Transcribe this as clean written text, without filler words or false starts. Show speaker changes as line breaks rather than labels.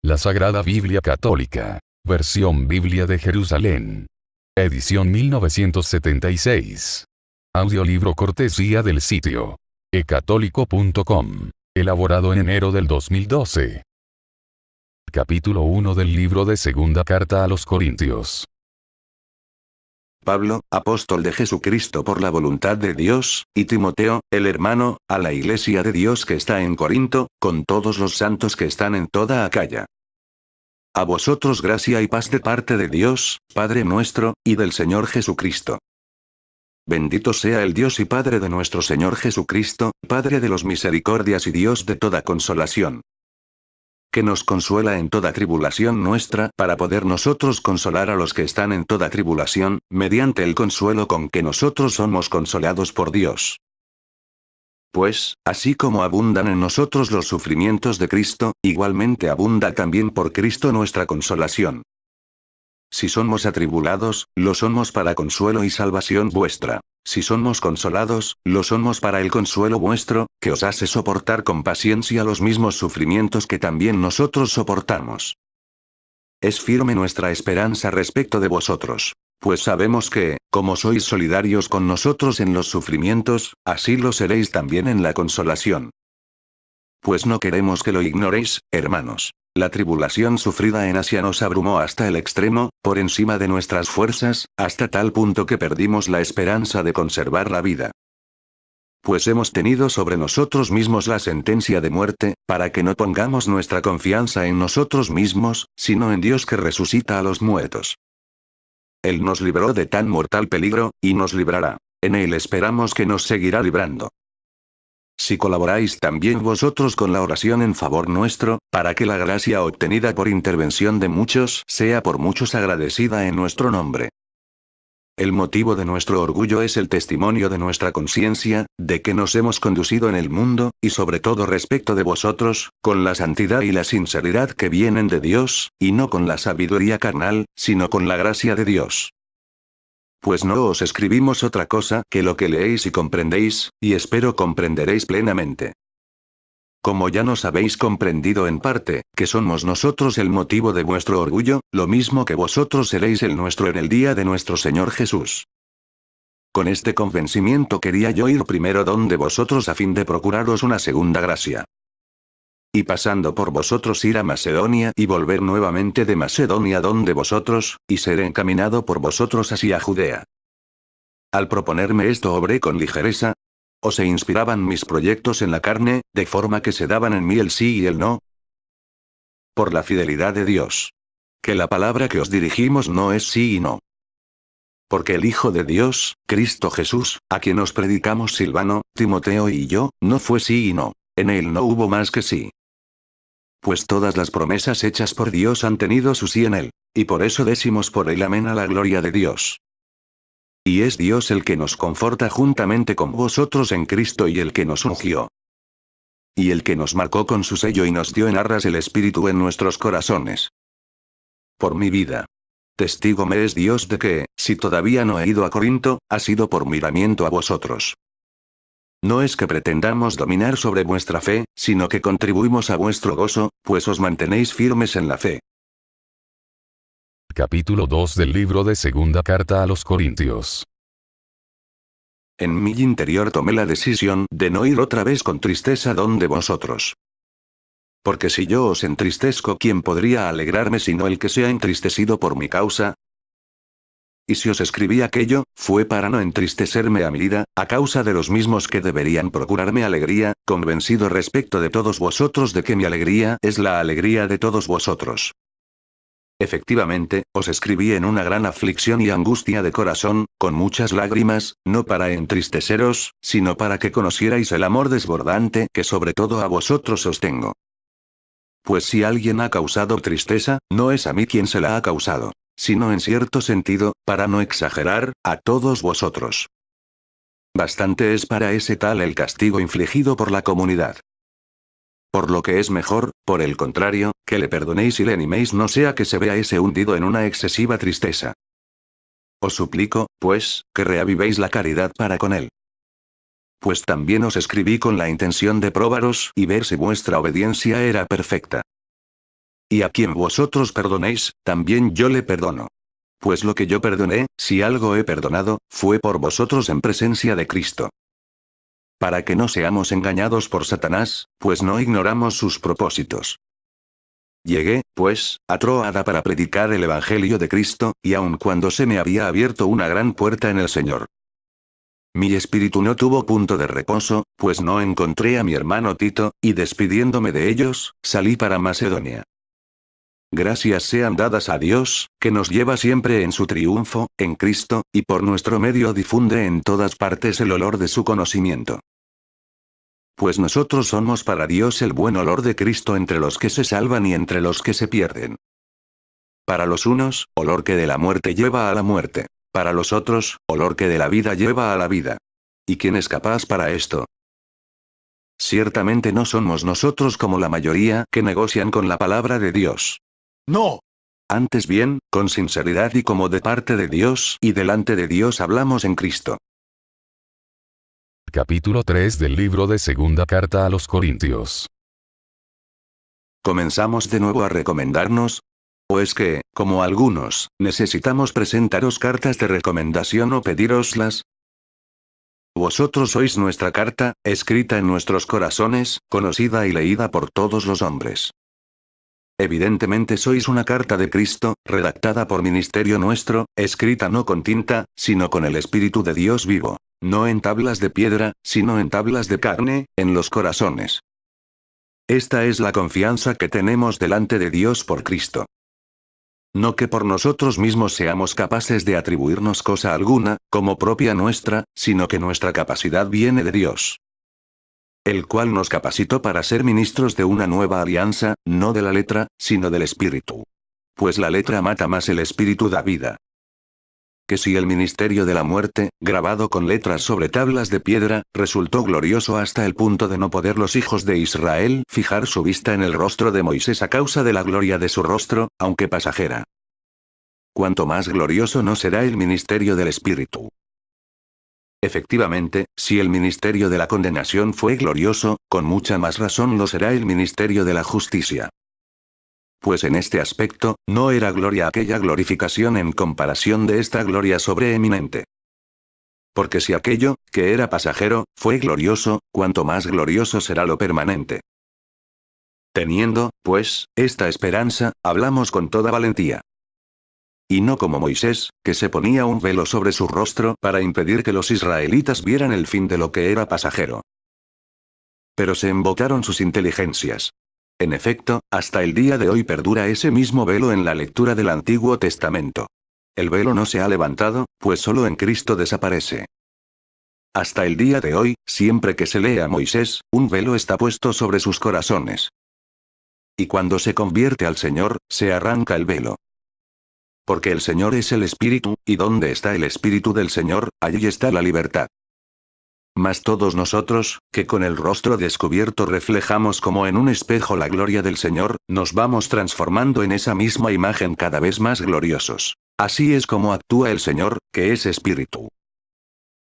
La Sagrada Biblia Católica. Versión Biblia de Jerusalén. Edición 1976. Audiolibro cortesía del sitio ecatólico.com. Elaborado en enero del 2012. Capítulo 1 del libro de Segunda Carta a los Corintios.
Pablo, apóstol de Jesucristo por la voluntad de Dios, y Timoteo, el hermano, a la iglesia de Dios que está en Corinto, con todos los santos que están en toda Acaya. A vosotros gracia y paz de parte de Dios, Padre nuestro, y del Señor Jesucristo. Bendito sea el Dios y Padre de nuestro Señor Jesucristo, Padre de los misericordias y Dios de toda consolación, que nos consuela en toda tribulación nuestra, para poder nosotros consolar a los que están en toda tribulación, mediante el consuelo con que nosotros somos consolados por Dios. Pues, así como abundan en nosotros los sufrimientos de Cristo, igualmente abunda también por Cristo nuestra consolación. Si somos atribulados, lo somos para consuelo y salvación vuestra. Si somos consolados, lo somos para el consuelo vuestro, que os hace soportar con paciencia los mismos sufrimientos que también nosotros soportamos. Es firme nuestra esperanza respecto de vosotros, pues sabemos que, como sois solidarios con nosotros en los sufrimientos, así lo seréis también en la consolación. Pues no queremos que lo ignoréis, hermanos. La tribulación sufrida en Asia nos abrumó hasta el extremo, por encima de nuestras fuerzas, hasta tal punto que perdimos la esperanza de conservar la vida. Pues hemos tenido sobre nosotros mismos la sentencia de muerte, para que no pongamos nuestra confianza en nosotros mismos, sino en Dios que resucita a los muertos. Él nos libró de tan mortal peligro, y nos librará. En Él esperamos que nos seguirá librando. Si colaboráis también vosotros con la oración en favor nuestro, para que la gracia obtenida por intervención de muchos sea por muchos agradecida en nuestro nombre. El motivo de nuestro orgullo es el testimonio de nuestra conciencia, de que nos hemos conducido en el mundo, y sobre todo respecto de vosotros, con la santidad y la sinceridad que vienen de Dios, y no con la sabiduría carnal, sino con la gracia de Dios. Pues no os escribimos otra cosa que lo que leéis y comprendéis, y espero comprenderéis plenamente. Como ya nos habéis comprendido en parte, que somos nosotros el motivo de vuestro orgullo, lo mismo que vosotros seréis el nuestro en el día de nuestro Señor Jesús. Con este convencimiento quería yo ir primero donde vosotros a fin de procuraros una segunda gracia. Y pasando por vosotros ir a Macedonia y volver nuevamente de Macedonia donde vosotros, y ser encaminado por vosotros hacia Judea. Al proponerme esto obré con ligereza, ¿o se inspiraban mis proyectos en la carne, de forma que se daban en mí el sí y el no? Por la fidelidad de Dios. Que la palabra que os dirigimos no es sí y no. Porque el Hijo de Dios, Cristo Jesús, a quien os predicamos Silvano, Timoteo y yo, no fue sí y no. En él no hubo más que sí. Pues todas las promesas hechas por Dios han tenido su sí en él, y por eso decimos por él amén a la gloria de Dios. Y es Dios el que nos conforta juntamente con vosotros en Cristo y el que nos ungió. Y el que nos marcó con su sello y nos dio en arras el Espíritu en nuestros corazones. Por mi vida. Testigo me es Dios de que, si todavía no he ido a Corinto, ha sido por miramiento a vosotros. No es que pretendamos dominar sobre vuestra fe, sino que contribuimos a vuestro gozo, pues os mantenéis firmes en la fe.
Capítulo 2 del libro de Segunda Carta a los Corintios.
En mi interior tomé la decisión de no ir otra vez con tristeza donde vosotros. Porque si yo os entristezco, ¿quién podría alegrarme sino el que sea entristecido por mi causa? Y si os escribí aquello, fue para no entristecerme a mi ida, a causa de los mismos que deberían procurarme alegría, convencido respecto de todos vosotros de que mi alegría es la alegría de todos vosotros. Efectivamente, os escribí en una gran aflicción y angustia de corazón, con muchas lágrimas, no para entristeceros, sino para que conocierais el amor desbordante que sobre todo a vosotros os tengo. Pues si alguien ha causado tristeza, no es a mí quien se la ha causado, sino en cierto sentido, para no exagerar, a todos vosotros. Bastante es para ese tal el castigo infligido por la comunidad. Por lo que es mejor, por el contrario, que le perdonéis y le animéis, no sea que se vea ese hundido en una excesiva tristeza. Os suplico, pues, que reavivéis la caridad para con él. Pues también os escribí con la intención de probaros y ver si vuestra obediencia era perfecta. Y a quien vosotros perdonéis, también yo le perdono. Pues lo que yo perdoné, si algo he perdonado, fue por vosotros en presencia de Cristo. Para que no seamos engañados por Satanás, pues no ignoramos sus propósitos. Llegué, pues, a Troada para predicar el Evangelio de Cristo, y aun cuando se me había abierto una gran puerta en el Señor, mi espíritu no tuvo punto de reposo, pues no encontré a mi hermano Tito, y despidiéndome de ellos, salí para Macedonia. Gracias sean dadas a Dios, que nos lleva siempre en su triunfo, en Cristo, y por nuestro medio difunde en todas partes el olor de su conocimiento. Pues nosotros somos para Dios el buen olor de Cristo entre los que se salvan y entre los que se pierden. Para los unos, olor que de la muerte lleva a la muerte. Para los otros, olor que de la vida lleva a la vida. ¿Y quién es capaz para esto? Ciertamente no somos nosotros como la mayoría que negocian con la palabra de Dios. No. Antes bien, con sinceridad y como de parte de Dios y delante de Dios hablamos en Cristo.
Capítulo 3 del libro de Segunda Carta a los Corintios.
¿Comenzamos de nuevo a recomendarnos? ¿O es que, como algunos, necesitamos presentaros cartas de recomendación o pedíroslas? Vosotros sois nuestra carta, escrita en nuestros corazones, conocida y leída por todos los hombres. Evidentemente sois una carta de Cristo, redactada por ministerio nuestro, escrita no con tinta, sino con el Espíritu de Dios vivo, no en tablas de piedra, sino en tablas de carne, en los corazones. Esta es la confianza que tenemos delante de Dios por Cristo. No que por nosotros mismos seamos capaces de atribuirnos cosa alguna, como propia nuestra, sino que nuestra capacidad viene de Dios, el cual nos capacitó para ser ministros de una nueva alianza, no de la letra, sino del Espíritu. Pues la letra mata, más el Espíritu da vida. Que si el ministerio de la muerte, grabado con letras sobre tablas de piedra, resultó glorioso hasta el punto de no poder los hijos de Israel fijar su vista en el rostro de Moisés a causa de la gloria de su rostro, aunque pasajera, cuanto más glorioso no será el ministerio del Espíritu. Efectivamente, si el ministerio de la condenación fue glorioso, con mucha más razón lo será el ministerio de la justicia. Pues en este aspecto, no era gloria aquella glorificación en comparación de esta gloria sobreeminente. Porque si aquello, que era pasajero, fue glorioso, cuanto más glorioso será lo permanente. Teniendo, pues, esta esperanza, hablamos con toda valentía. Y no como Moisés, que se ponía un velo sobre su rostro para impedir que los israelitas vieran el fin de lo que era pasajero. Pero se embotaron sus inteligencias. En efecto, hasta el día de hoy perdura ese mismo velo en la lectura del Antiguo Testamento. El velo no se ha levantado, pues solo en Cristo desaparece. Hasta el día de hoy, siempre que se lee a Moisés, un velo está puesto sobre sus corazones. Y cuando se convierte al Señor, se arranca el velo. Porque el Señor es el Espíritu, y donde está el Espíritu del Señor, allí está la libertad. Mas todos nosotros, que con el rostro descubierto reflejamos como en un espejo la gloria del Señor, nos vamos transformando en esa misma imagen cada vez más gloriosos. Así es como actúa el Señor, que es Espíritu.